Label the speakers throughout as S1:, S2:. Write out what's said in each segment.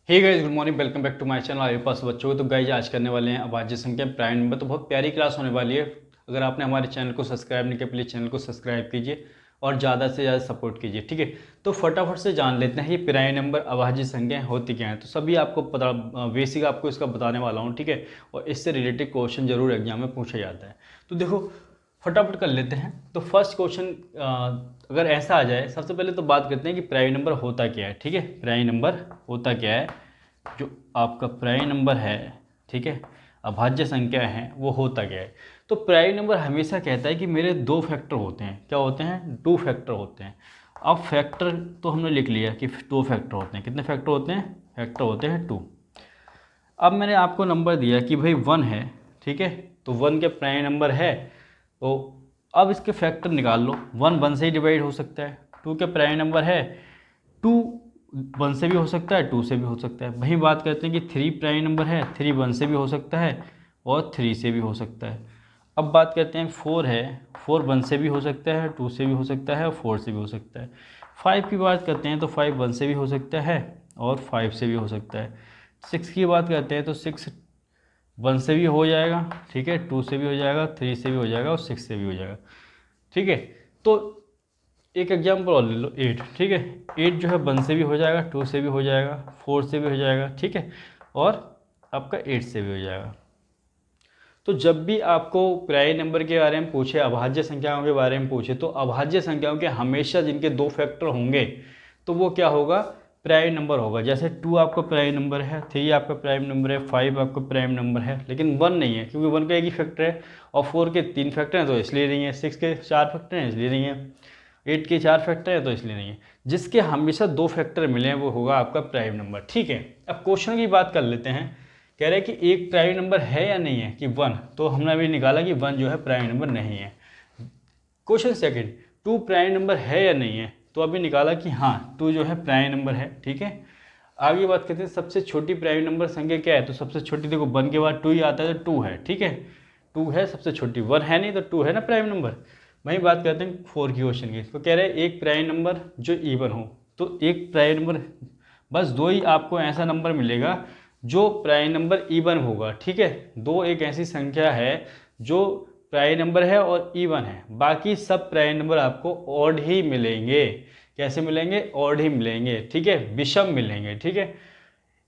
S1: Hey guys, good morning, welcome back to my channel. आपके पास बच्चों को तो गाइस आज करने वाले हैं अभाज्य संख्या प्राइम नंबर। तो बहुत प्यारी क्लास होने वाली है। अगर आपने हमारे चैनल को सब्सक्राइब नहीं किया, प्लीज़ चैनल को सब्सक्राइब कीजिए और ज़्यादा से ज़्यादा सपोर्ट कीजिए, ठीक है। तो फटाफट से जान लेते हैं ये प्राइम नंबर अभाज्य संख्याएं होती क्या हैं। तो सभी आपको पता, बेसिक आपको इसका बताने वाला हूँ, ठीक है। और इससे रिलेटेड क्वेश्चन जरूर एग्जाम में पूछा जाता है। तो देखो फटाफट कर लेते हैं। तो फर्स्ट क्वेश्चन अगर ऐसा आ जाए, सबसे पहले तो बात करते हैं कि प्राइम नंबर होता क्या है, ठीक है। प्राइम नंबर होता क्या है, जो आपका प्राइम नंबर है, ठीक है, अभाज्य संख्या है, वो होता क्या है। तो प्राइम नंबर हमेशा कहता है कि मेरे दो फैक्टर होते हैं। क्या होते हैं? टू फैक्टर होते हैं। अब फैक्टर तो हमने लिख लिया कि दो फैक्टर होते हैं। कितने फैक्टर होते हैं? फैक्टर होते हैं टू। अब मैंने आपको नंबर दिया कि भाई वन है, ठीक है। तो वन के प्राइम नंबर है, तो अब इसके फैक्टर निकाल लो। वन वन से ही डिवाइड हो सकता है। टू के प्राइम नंबर है, टू वन से भी हो सकता है, टू से भी हो सकता है। वही बात करते हैं कि थ्री प्राइम नंबर है, थ्री वन से भी हो सकता है और थ्री से भी हो सकता है। अब बात करते हैं फोर है, फोर वन से भी हो सकता है, टू से भी हो सकता है और फोर से भी हो सकता है। फाइव की बात करते हैं तो फाइव वन से भी हो सकता है और फाइव से भी हो सकता है। सिक्स की बात करते हैं तो सिक्स वन से भी हो जाएगा, ठीक है, टू से भी हो जाएगा, थ्री से भी हो जाएगा और सिक्स से भी हो जाएगा, ठीक है। तो एक एग्जाम्पल और ले लो, एट, ठीक है। एट जो है वन से भी हो जाएगा, टू से भी हो जाएगा, फोर से भी हो जाएगा, ठीक है, और आपका एट से भी हो जाएगा। तो जब भी आपको प्राइम नंबर के बारे में पूछे, अभाज्य संख्याओं के बारे में पूछे, तो अभाज्य संख्याओं के हमेशा जिनके दो फैक्टर होंगे तो वो क्या होगा? प्राइम नंबर होगा। जैसे टू आपका प्राइम नंबर है, थ्री आपका प्राइम नंबर है, फाइव आपका प्राइम नंबर है, लेकिन वन नहीं है क्योंकि वन का एक ही फैक्टर है। और फोर के तीन फैक्टर हैं तो इसलिए नहीं है, सिक्स के चार फैक्टर हैं इसलिए नहीं है, एट के चार फैक्टर है तो इसलिए नहीं है। जिसके हमेशा दो फैक्टर मिले हैं वो होगा आपका प्राइम नंबर, ठीक है। अब क्वेश्चन की बात कर लेते हैं। कह रहे हैं कि एक प्राइम नंबर है या नहीं है, कि वन। तो हमने अभी निकाला कि वन जो है प्राइम नंबर नहीं है। Question second, two prime number है या नहीं है। तो अभी निकाला कि हाँ, टू जो है प्राइम नंबर है, ठीक है। आगे बात करते हैं सबसे छोटी प्राइम नंबर संख्या क्या है। तो सबसे छोटी देखो, वन के बाद टू ही आता है तो टू है, ठीक है। टू है सबसे छोटी, वन है नहीं तो टू है ना प्राइम नंबर। वही बात करते हैं फोर की क्वेश्चन की। तो कह रहे हैं एक प्राइम नंबर जो इवन हो। तो एक प्राइम नंबर, बस दो ही आपको ऐसा नंबर मिलेगा जो प्राइम नंबर इवन होगा, ठीक है। दो एक ऐसी संख्या है जो प्राइम नंबर है और इवन है, बाकी सब प्राइम नंबर आपको ऑड ही मिलेंगे। कैसे मिलेंगे? ऑड ही मिलेंगे, ठीक है, विषम मिलेंगे, ठीक है।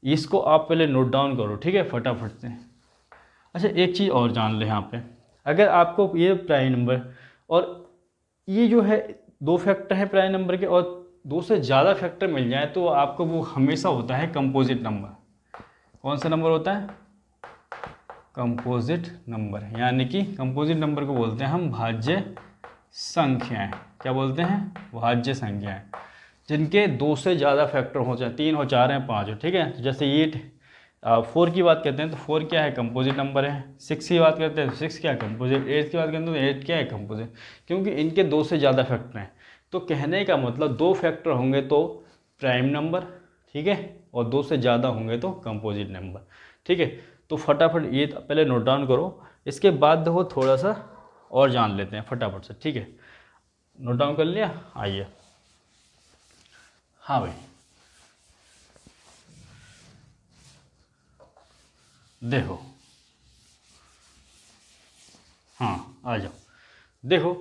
S1: इसको आप पहले नोट डाउन करो, ठीक है, फटाफट से। अच्छा, एक चीज़ और जान ले यहाँ पे। अगर आपको ये प्राइम नंबर और ये जो है दो फैक्टर है प्राइम नंबर के और दो से ज़्यादा फैक्टर मिल जाए तो आपको वो हमेशा होता है कंपोजिट नंबर। कौन सा नंबर होता है? Composite number. यानी कि कंपोजिट नंबर को बोलते हैं हम भाज्य संख्याएं। क्या बोलते हैं? भाज्य संख्याएं, जिनके दो से ज़्यादा फैक्टर हो जाए, तीन हो, चार हैं, पाँच हो, ठीक है। तो जैसे ये फोर की बात करते हैं तो फोर क्या है? कंपोजिट नंबर है। सिक्स की बात करते हैं तो सिक्स क्या है? कंपोजिट। एट की बात करते हैं तो एट क्या है? कंपोजिट। क्योंकि इनके दो से ज़्यादा फैक्टर हैं। तो कहने का मतलब दो फैक्टर होंगे तो प्राइम नंबर, ठीक है, और दो से ज़्यादा होंगे तो कंपोजिट नंबर, ठीक है। तो फटाफट ये पहले नोट डाउन करो। इसके बाद देखो थोड़ा सा और जान लेते हैं फटाफट से, ठीक है। नोट डाउन कर लिया? आइए। हाँ भाई, देखो, हाँ आ जाओ। देखो,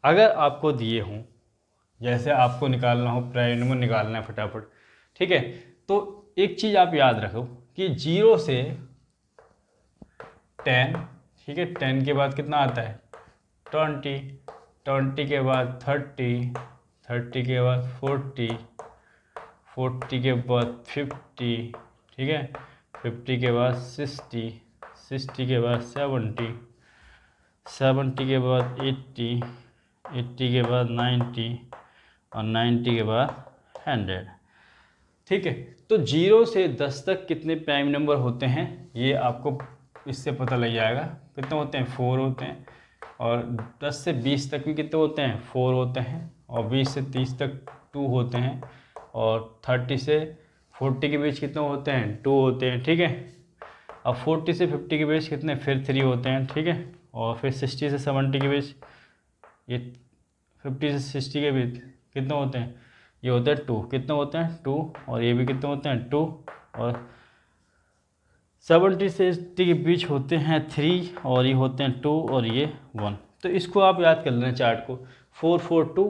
S1: अगर आपको दिए हों, जैसे आपको निकालना हो, प्राइम नंबर निकालना है फटाफट, ठीक है। तो एक चीज़ आप याद रखो कि जीरो से टेन, ठीक है, टेन के बाद कितना आता है? ट्वेंटी, ट्वेंटी के बाद थर्टी, थर्टी के बाद फोर्टी, फोर्टी के बाद फिफ्टी, ठीक है, फिफ्टी के बाद सिक्सटी, सिक्सटी के बाद सेवेंटी, सेवेंटी के बाद एट्टी, एट्टी के बाद नाइन्टी और नाइन्टी के बाद हंड्रेड, ठीक है। तो जीरो से दस तक कितने प्राइम नंबर होते हैं ये आपको इससे पता लग जाएगा। कितने होते हैं? फोर होते हैं। और 10 से 20 तक भी कितने होते हैं? फोर होते हैं। और 20 से 30 तक टू होते हैं। और 30 से 40 के बीच कितने होते हैं? टू होते हैं, ठीक है। अब 40 से 50 के बीच कितने? फिर थ्री होते हैं, ठीक है। और फिर 60 से 70 के बीच, ये 50 से 60 के बीच कितने होते हैं? ये होते हैं टू। कितने होते हैं? टू। और ये भी कितने होते हैं? टू। और 70 से 80 के बीच होते हैं 3 और ये होते हैं 2 और ये 1। तो इसको आप याद कर लेना चार्ट को, 4 4 2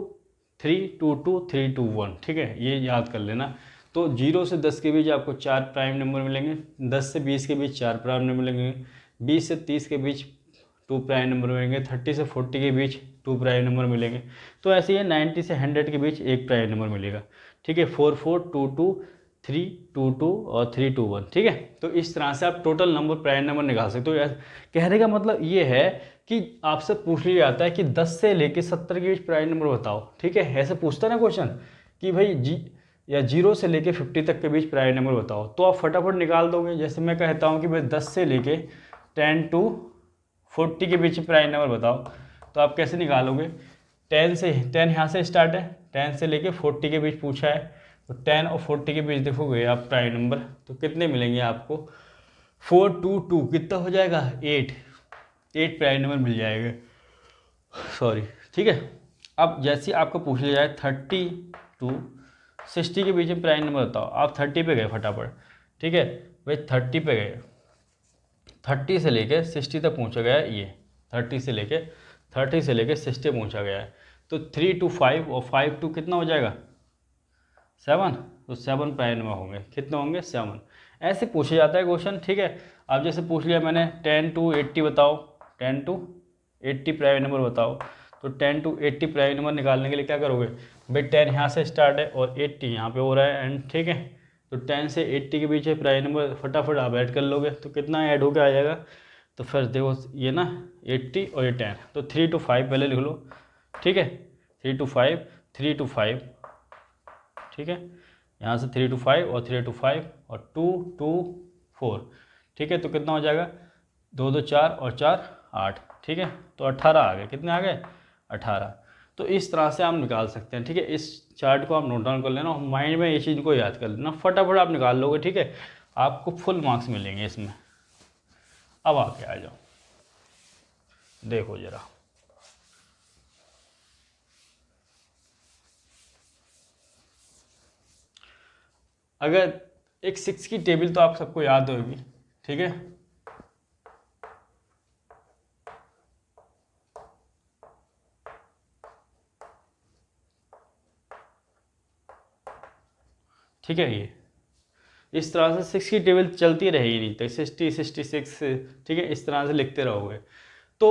S1: 3 2 2 3 2 1, ठीक है, ये याद कर लेना। तो 0 से 10 के बीच आपको 4 प्राइम नंबर मिलेंगे, 10 से 20 के बीच 4 प्राइम नंबर मिलेंगे, 20 से 30 के बीच 2 प्राइम नंबर मिलेंगे, 30 से 40 के बीच 2 प्राइम नंबर मिलेंगे। तो ऐसे ही 90 से 100 के बीच 1 प्राइम नंबर मिलेगा, ठीक है। 4 4 2 2 3 2 2 और 3 2 1, ठीक है। तो इस तरह से आप टोटल नंबर प्राइम नंबर निकाल सकते हो। कहने का मतलब ये है कि आपसे पूछ लिया जाता है कि 10 से लेके 70 के बीच प्राइम नंबर बताओ, ठीक है। ऐसे पूछता है ना क्वेश्चन कि भाई या 0 से लेके 50 तक के बीच प्राइम नंबर बताओ, तो आप फटाफट निकाल दोगे। जैसे मैं कहता हूँ कि भाई 10 से लेके 10 to 40 के बीच प्राइम नंबर बताओ, तो आप कैसे निकालोगे। 10 यहाँ से स्टार्ट है, 10 से लेके 40 के बीच पूछा है, तो 10 और 40 के बीच देखोगे आप प्राइम नंबर, तो कितने मिलेंगे आपको। 4 2 2 कितना हो जाएगा, 8 प्राइम नंबर मिल जाएगा, सॉरी, ठीक है। अब जैसे आपको पूछ लिया जाए 30 to 60 के बीच में प्राइम नंबर बताओ, आप 30 पे गए फटाफट, ठीक है भाई 30 पे गए, 30 से लेके 60 तक पहुंचा गया है, ये 30 से लेके 60 पहुंचा गया है। तो 3 to 5 और 5 to कितना हो जाएगा, 7, तो 7 प्राइम नंबर होंगे, कितने होंगे, 7। ऐसे पूछा जाता है क्वेश्चन, ठीक है। अब जैसे पूछ लिया मैंने 10 to 80 बताओ, 10 to 80 प्राइम नंबर बताओ, तो 10 to 80 प्राइम नंबर निकालने के लिए क्या करोगे भाई, 10 यहाँ से स्टार्ट है और 80 यहाँ पे हो रहा है एंड, ठीक है। तो 10 से 80 के बीच है प्राइम नंबर, फटाफट आप ऐड कर लोगे, तो कितना ऐड होकर आ जाएगा। तो फिर देखो ये ना 80 और ये 10, तो 3 to 5 पहले लिख लो, ठीक है, 3 to 5, ठीक है। यहाँ से 3 to 5 और 3 to 5 और 2 2 4, ठीक है। तो कितना हो जाएगा, 2 2 4 और 4 8, ठीक है। तो 18 आ गए, कितने आ गए, 18। तो इस तरह से आप निकाल सकते हैं, ठीक है। इस चार्ट को आप नोट डाउन कर लेना, माइंड में ये चीज़ को याद कर लेना, फटाफट आप निकाल लोगे, ठीक है। आपको फुल मार्क्स मिलेंगे इसमें। अब आके आ जाओ, देखो जरा, अगर एक 6 की टेबल तो आप सबको याद होगी, ठीक है। ठीक है, ये इस तरह से 6 की टेबल चलती रहेगी नहीं तक, 60 66, ठीक है, इस तरह से लिखते रहोगे। तो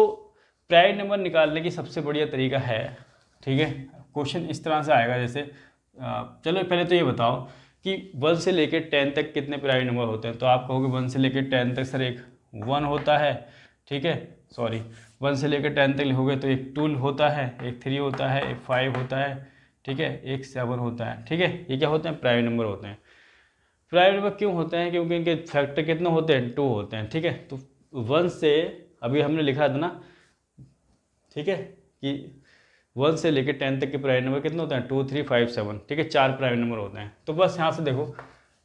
S1: प्राइम नंबर निकालने की सबसे बढ़िया तरीका है, ठीक है। क्वेश्चन इस तरह से आएगा, जैसे चलो पहले तो ये बताओ कि 1 से लेकर 10 तक कितने प्राइम नंबर होते हैं। तो आप कहोगे 1 से लेकर 10 तक सर एक 1 होता है, ठीक है, सॉरी 1 से लेकर 10 तक लिखोगे तो एक 2 होता है, एक 3 होता है, एक 5 होता है, ठीक है, एक 7 होता है, ठीक है। ये क्या होते हैं, प्राइम नंबर होते हैं। प्राइम नंबर क्यों होते हैं, क्योंकि इनके फैक्टर कितने होते हैं, 2 होते हैं, ठीक है। तो 1 से अभी हमने लिखा था ना, ठीक है, कि 1 से लेकर 10 तक के प्राइम नंबर कितने होते हैं, 2 3 5 7, ठीक है, 4 प्राइम नंबर होते हैं। तो बस यहाँ से देखो,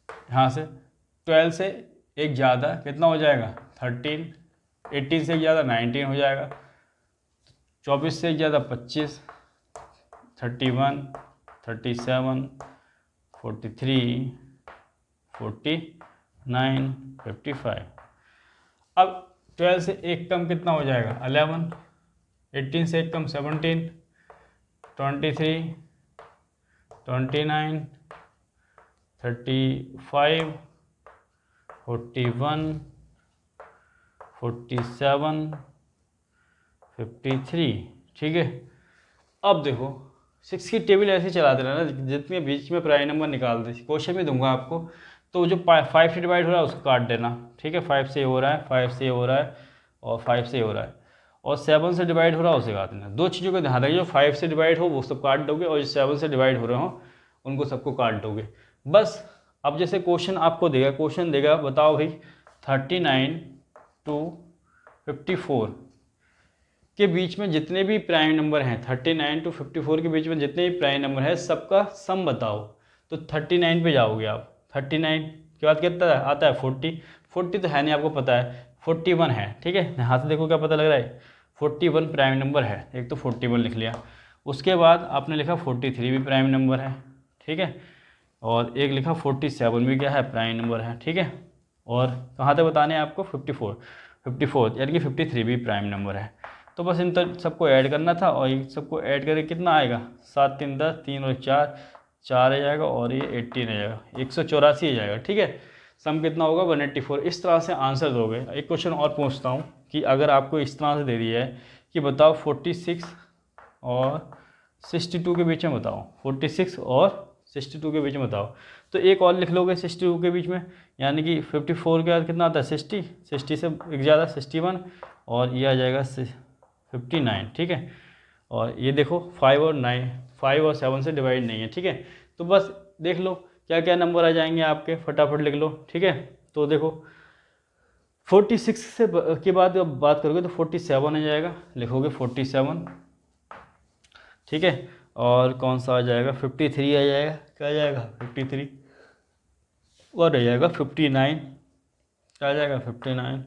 S1: यहाँ से 12 से एक ज़्यादा कितना हो जाएगा, 13, 18 से एक ज़्यादा 19 हो जाएगा, 24 से एक ज़्यादा 25, 31, 37, 43, 49, 55। अब 12 से एक कम कितना हो जाएगा, 11, 18 से एक कम 17, 23, 29, 35, 41, 47, 53, ठीक है। अब देखो 6 की टेबल ऐसे चला देना ना, जितने बीच में प्राइम नंबर निकाल दे, क्वेश्चन में दूंगा आपको। तो जो 5 से डिवाइड हो रहा है उसको काट देना, ठीक है, 5 से हो रहा है, 5 से हो रहा है और 5 से हो रहा है, और 7 से डिवाइड हो रहा है उसे काट देना। दो चीज़ों का ध्यान रखिए, जो 5 से डिवाइड हो वो सब काट दोगे, और जो 7 से डिवाइड हो रहे हो उनको सबको काट दोगे, बस। अब जैसे क्वेश्चन आपको देगा, क्वेश्चन देगा बताओ भाई 39 to 54 के बीच में जितने भी प्राइम नंबर हैं, 39 to 54 के बीच में जितने भी प्राइम नंबर है सबका सम बताओ। तो 39 पे जाओगे आप, 39 के बाद कितना आता है, 40 तो है नहीं, आपको पता है, 41 है, ठीक है। यहाँ से देखो क्या पता लग रहा है, 41 प्राइम नंबर है, एक तो 41 लिख लिया। उसके बाद आपने लिखा 43 भी प्राइम नंबर है, ठीक है। और एक लिखा 47 भी क्या है, प्राइम नंबर है, ठीक है। और कहाँ तक बताने हैं आपको, 54 यानी कि 53 भी प्राइम नंबर है। तो बस इन तक सबको ऐड करना था, और इन सबको ऐड करके कितना आएगा, 7 3 10, 3 और 4 आ जाएगा, और ये 18 आ जाएगा, 184 आ जाएगा, ठीक है। सम कितना होगा, 184। इस तरह से आंसर दोगे। एक क्वेश्चन और पूछता हूँ कि अगर आपको इस तरह से दे दिया है कि बताओ 46 और 62 के बीच में बताओ, 46 और 62 के बीच में बताओ, तो एक और लिख लोगे 62 के बीच में, यानी कि 54 के बाद कितना आता है, 60 से एक ज़्यादा 61, और ये आ जाएगा 59, ठीक है। और ये देखो 5 और 7 से डिवाइड नहीं है, ठीक है। तो बस देख लो क्या क्या नंबर आ जाएंगे आपके, फटाफट लिख लो, ठीक है। तो देखो 46 से के बाद अब बात करोगे तो 47 आ जाएगा, लिखोगे 47, ठीक है। और कौन सा आ जाएगा, 53 आ जाएगा, क्या आ जाएगा 53, और आ जाएगा 59, क्या आ जाएगा 59,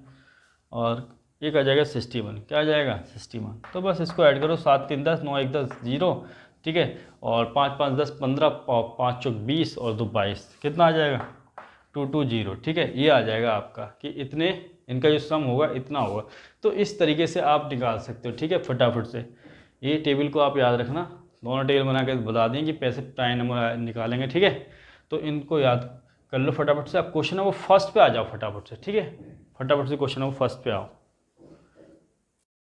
S1: और एक आ जाएगा 61, क्या आ जाएगा 61। तो बस इसको ऐड करो, 7 3 10, 9 1 10 0, ठीक है। और 5 5 10 15, 5 चौक 20 और 2 22, कितना आ जाएगा 220, ठीक है। ये आ जाएगा आपका कि इतने, इनका जो सम होगा इतना होगा। तो इस तरीके से आप निकाल सकते हो, ठीक है, फटाफट से। ये टेबल को आप याद रखना, दोनों टेबल बना के बता दें कि पैसे प्राइम नंबर निकालेंगे, ठीक है। तो इनको याद कर लो फटाफट से। आप क्वेश्चन नंबर फर्स्ट पे आ जाओ फटाफट से, ठीक है। फटाफट से क्वेश्चन नंबर फर्स्ट पे आओ।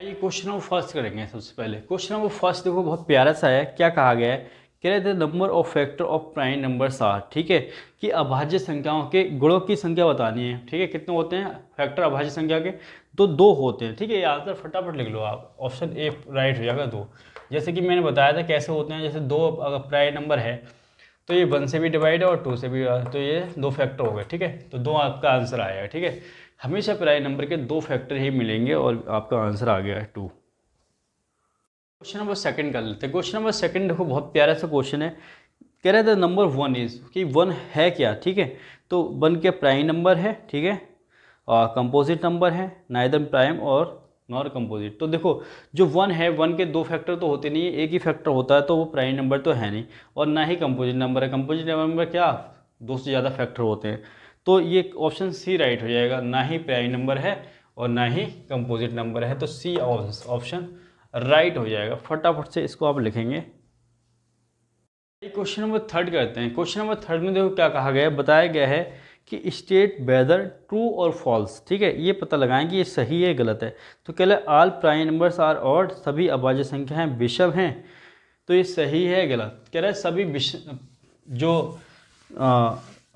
S1: ये क्वेश्चन नंबर फर्स्ट करेंगे सबसे पहले। क्वेश्चन नंबर फर्स्ट देखो बहुत प्यारा सा है। क्या कहा गया है, कह रहे थे number of factor of prime numbers are, ठीक है, कि अभाज्य संख्याओं के गुणों की संख्या बतानी है, ठीक है। कितने होते हैं फैक्टर अभाज्य संख्या के, तो 2 होते हैं, ठीक है। ये आंसर फटाफट लिख लो आप, ऑप्शन ए राइट हो जाएगा 2। जैसे कि मैंने बताया था कैसे होते हैं, जैसे 2 अगर प्राइम नंबर है तो ये 1 से भी डिवाइड है और 2 से भी, तो ये 2 फैक्टर हो गए, ठीक है। तो 2 आपका आंसर आएगा, ठीक है। हमेशा प्राइम नंबर के 2 फैक्टर ही मिलेंगे, और आपका आंसर आ गया है 2। क्वेश्चन नंबर सेकंड कर लेते हैं। क्वेश्चन नंबर सेकंड देखो बहुत प्यारा सा क्वेश्चन है। कह रहे थे नंबर 1 इज, कि 1 है क्या, ठीक है। तो 1 के प्राइम नंबर है, ठीक है, और कंपोजिट नंबर है, नाइदर प्राइम और नॉर कंपोजिट। तो देखो जो 1 है, 1 के 2 फैक्टर तो होते नहीं है, एक ही फैक्टर होता है, तो वो प्राइम नंबर तो है नहीं, और ना ही कंपोजिट नंबर है। कंपोजिट नंबर क्या, 2 से ज़्यादा फैक्टर होते हैं। तो ये ऑप्शन सी राइट हो जाएगा, ना ही प्राइम नंबर है और ना ही कंपोजिट नंबर है, तो सी ऑप्शन राइट हो जाएगा। फटाफट से इसको आप लिखेंगे। क्वेश्चन नंबर थर्ड करते हैं। क्वेश्चन नंबर थर्ड में देखो क्या कहा गया है, बताया गया है कि स्टेट वेदर ट्रू और फॉल्स, ठीक है, ये पता लगाएं कि ये सही है गलत है। तो कह रहे all prime numbers are odd, सभी अभाज्य संख्याएं विषम हैं, तो ये सही है गलत। कह रहे सभी जो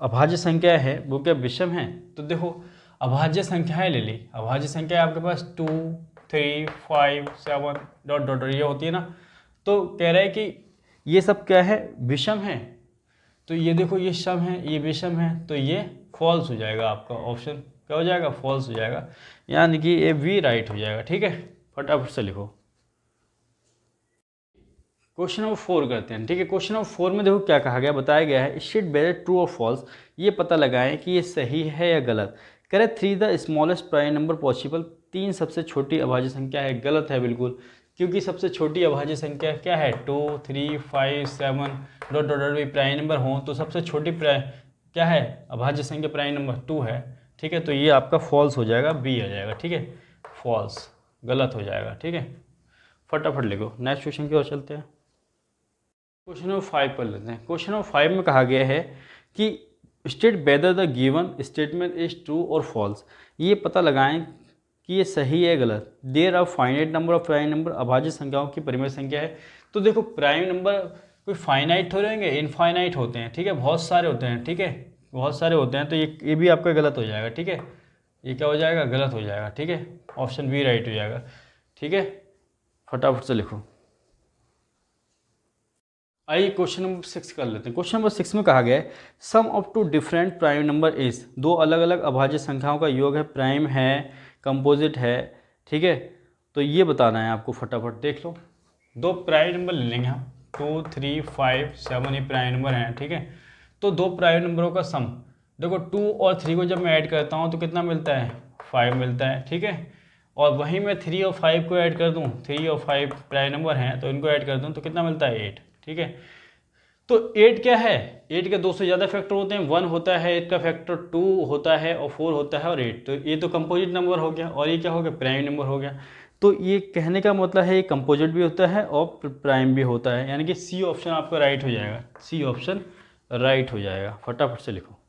S1: अभाज्य संख्या है वो क्या विषम है। तो देखो अभाज्य संख्याएं ले ली, अभाज्य संख्या आपके पास 2 3 5 7 डॉट डॉट ये होती है ना। तो कह रहा है कि ये सब क्या है, विषम है। तो ये देखो ये सम है, ये विषम है, तो ये फॉल्स हो जाएगा। आपका ऑप्शन क्या हो जाएगा, फॉल्स हो जाएगा, यानी कि ये भी राइट हो जाएगा, ठीक है। फटाफट से लिखो। क्वेश्चन नंबर 4 करते हैं, ठीक है। क्वेश्चन नंबर 4 में देखो क्या कहा गया, बताया गया है स्टेट वेदर ट्रू और फॉल्स, ये पता लगाएं कि ये सही है या गलत। कह रहे 3 the smallest prime number possible, 3 सबसे छोटी अभाज्य संख्या है। गलत है बिल्कुल, क्योंकि सबसे छोटी अभाज्य संख्या क्या है, 2 3 5 7 डॉट डॉट भी प्राइम नंबर हों, तो सबसे छोटी क्या है अभाज्य संख्या प्राइम नंबर 2 है, ठीक है। तो ये आपका फॉल्स हो जाएगा, बी आ जाएगा, ठीक है, फॉल्स गलत हो जाएगा, ठीक है। फटाफट लिखो। नेक्स्ट क्वेश्चन की ओर चलते हैं। क्वेश्चन नंबर 5 पर लेते हैं। क्वेश्चन नंबर 5 में कहा गया है कि state whether the given statement is true और फॉल्स, ये पता लगाएं कि ये सही है गलत। There are finite number of prime number, अभाज्य संख्याओं की परिमेय संख्या है। तो देखो प्राइम नंबर कोई फाइनाइट हो रहेंगे, इनफाइनाइट होते हैं, ठीक है, बहुत सारे होते हैं, ठीक है, बहुत सारे होते हैं। तो ये भी आपका गलत हो जाएगा, ठीक है, ये क्या हो जाएगा, गलत हो जाएगा, ठीक है। ऑप्शन बी राइट हो जाएगा, ठीक है। फटाफट से लिखो। आइए क्वेश्चन नंबर 6 कर लेते हैं। क्वेश्चन नंबर 6 में कहा गया है sum of 2 different prime number is, 2 अलग अलग अभाज्य संख्याओं का योग है, प्राइम है, कंपोजिट है, ठीक है। तो ये बताना है आपको, फटाफट देख लो। 2 प्राइम नंबर ले लेंगे हम, 2 3 5 7 ये प्राइम नंबर हैं, ठीक है। तो 2 प्राइम नंबरों का सम, देखो 2 और 3 को जब मैं ऐड करता हूँ तो कितना मिलता है, 5 मिलता है, ठीक है। और वहीं मैं 3 और 5 को ऐड कर दूँ, 3 और 5 प्राइम नंबर हैं तो इनको ऐड कर दूँ तो कितना मिलता है, 8, ठीक है। तो 8 क्या है, 8 के 2 से ज़्यादा फैक्टर होते हैं, 1 होता है, 8 का फैक्टर 2 होता है और 4 होता है और 8। तो ये तो कंपोजिट नंबर हो गया और ये क्या हो गया, प्राइम नंबर हो गया। तो ये कहने का मतलब है ये कंपोजिट भी होता है और प्राइम भी होता है, यानी कि सी ऑप्शन आपका राइट हो जाएगा, सी ऑप्शन राइट हो जाएगा। फटाफट से लिखो।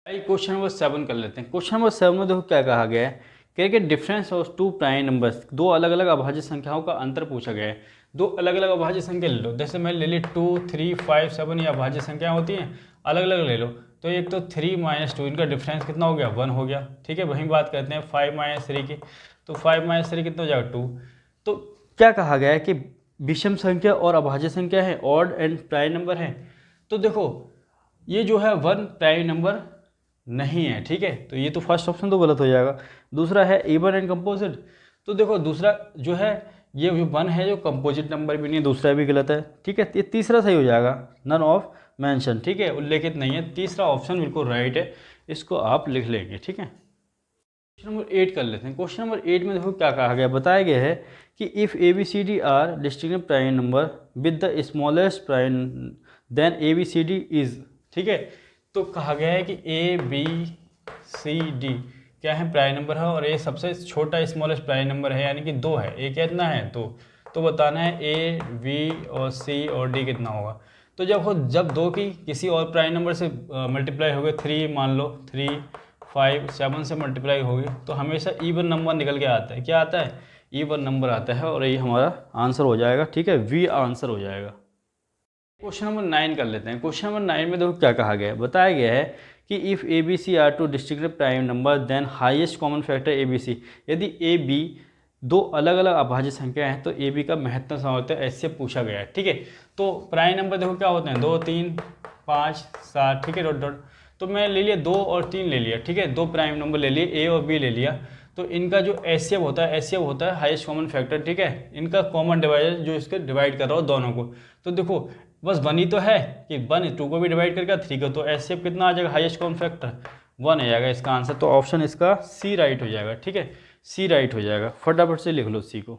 S1: आइए क्वेश्चन नंबर 7 कर लेते हैं। क्वेश्चन नंबर 7 में देखो क्या कहा गया है, कह के difference of two prime numbers, दो अलग अलग अभाज्य संख्याओं का अंतर पूछा गया है। दो अलग अलग अभाज्य संख्या ले लो, जैसे मैं ले ली 2, 3, 5, 7, ये अभाज्य संख्या होती हैं, अलग अलग ले लो। तो एक तो 3 - 2, इनका डिफरेंस कितना हो गया, 1 हो गया। ठीक है, वहीं बात करते हैं 5 - 3 की, तो 5 - 3 कितना हो जाएगा, 2। तो क्या कहा गया है कि विषम संख्या और अभाज्य संख्या है, ऑड एंड प्राइम नंबर है। तो देखो ये जो है 1 प्राइम नंबर नहीं है, ठीक है, तो ये तो फर्स्ट ऑप्शन तो गलत हो जाएगा। दूसरा है इवन एंड कंपोजिट, तो देखो दूसरा जो है ये जो 1 है जो कंपोजिट नंबर भी नहीं है, दूसरा भी गलत है, ठीक है। ये तीसरा सही हो जाएगा, नन ऑफ मेंशन, ठीक है, उल्लेखित नहीं है। तीसरा ऑप्शन बिल्कुल राइट है, इसको आप लिख लेंगे, ठीक है। क्वेश्चन नंबर 8 कर लेते हैं। क्वेश्चन नंबर 8 में देखो क्या कहा गया, बताया गया है कि if ABCD are distinct prime number with the smallest prime then ABCD is, ठीक है। तो कहा गया है कि ABCD क्या है, प्राइम नंबर है और ये सबसे छोटा स्मॉलेस्ट प्राइम नंबर है, यानी कि 2 है। ए कितना है, 2। तो बताना है A, B और C और D कितना होगा। तो जब 2 की किसी और प्राइम नंबर से मल्टीप्लाई हो गए, 3 मान लो, 3, 5, 7 से मल्टीप्लाई होगी तो हमेशा ईवन नंबर निकल के आता है। क्या आता है, ईवन नंबर आता है, और ये हमारा आंसर हो जाएगा, ठीक है, वी आंसर हो जाएगा। क्वेश्चन नंबर 9 कर लेते हैं। क्वेश्चन नंबर 9 में देखो क्या कहा गया है, बताया गया है कि if ABC are two distinct prime number then highest common factor ABC, यदि AB दो अलग अलग अभाज्य संख्या हैं तो AB का महत्तम समावर्त है, ऐसे पूछा गया है, ठीक है। तो प्राइम नंबर देखो क्या होते हैं, 2, 3, 5, 7, ठीक है, डॉट डॉट। तो मैं ले लिया 2 और 3 ले लिया, ठीक है, 2 प्राइम नंबर ले लिए, A और B ले लिया। तो इनका जो एचसीएफ होता है हाईएस्ट कॉमन फैक्टर, ठीक है, इनका कॉमन डिवाइडर जो इसके डिवाइड कर रहा हो दोनों को। तो देखो बस 1 ही तो है कि 1 2 को भी डिवाइड करके 3 को, तो एचसीएफ कितना आ जाएगा, हाईएस्ट कॉमन फैक्टर 1 आ जाएगा इसका आंसर। तो ऑप्शन इसका सी राइट हो जाएगा, ठीक है, सी राइट हो जाएगा। फटाफट से लिख लो सी को।